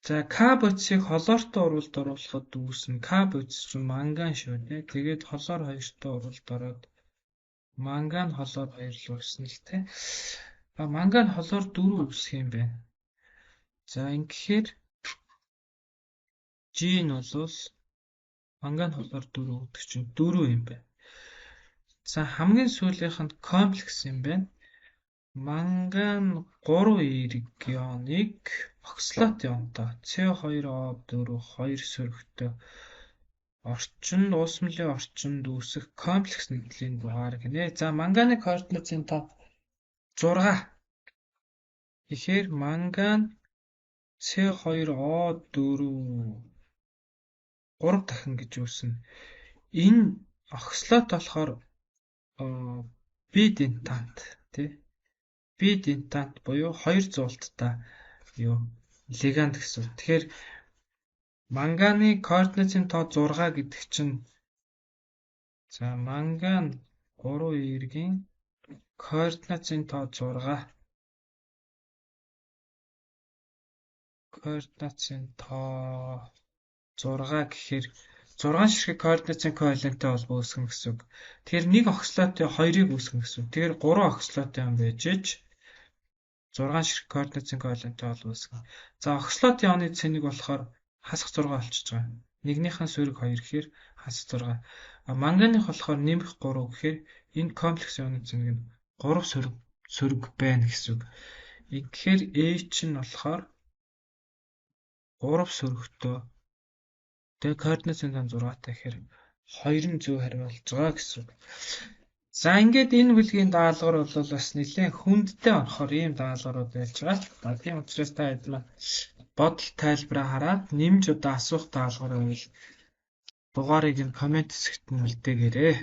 За К бодисыг холоортой урвалд оруулахад үүснэ. К бодис чинь манган шүү дээ. Тэгээд холоор 2-той урвалд ороод манган холоор 2 л үүснэ л те. Манган холоор 4 үүсэх юм байна. За ингэхээр G нь бол манган холоор 4 үүдэг чинь 4 юм байна. За хамгийн сүүлийнх нь комплекс юм байна. Манган 3 эргионыг оксалат ионтой CO2O4 2 сөрөгтэй орчинд уусмлын орчинд үүсэх комплекс нэгдлийн дугаар гинэ. За манганы координатын тоо 6. Тэгэхээр манган CO2O4 3 дахин гэж үүснэ. Энэ оксалат болохоор бидентант тий. Бидентант буюу 2 зуулттай юу леганд гэсэн. Тэгэхээр манганы координатын тоо 6 гэдэг чинь за манган 3 эргийн координатын тоо 6. Координатын тоо 6 гэхээр 6 ширхэг координатын коэффициенттэй холбоо үүсгэн гэсэн үг. Тэгэхээр нэг оксалатын 2-ыг үүсгэн гэсэн үг. Тэгэхээр 3 оксалатын юм байж ич 6 ширхэг координатын коэффициенттэй холбоо үүсгэн. За оксалатын ионы цэнийг болохоор хасах 6 болчихж байгаа. Нэгнийхэн сөрөг 2 гэхээр хасах 6. Манганых болохоор нэмэх 3 гэхээр энэ комплекс ионы цэнийг нь 3 сөрөг байна гэсэн үг. Тэгэхээр H нь болохоор 3 сөрөгтэй. Тэгээ координатын тоо 6-тай гэхээр 2 нь зөв хариу болж байгаа гэсэн үг. За ингээд энэ бүлгийн даалгавар бол бас нэлээд хүндтэй орохоор ийм даалгаврууд байж байгаа. Тийм учраас та хэд маань бодол тайлбараа хараад нэмж одоо асуух даалгавар байвал дугаарыг нь комент хэсэгт нь үлдээгээрэй.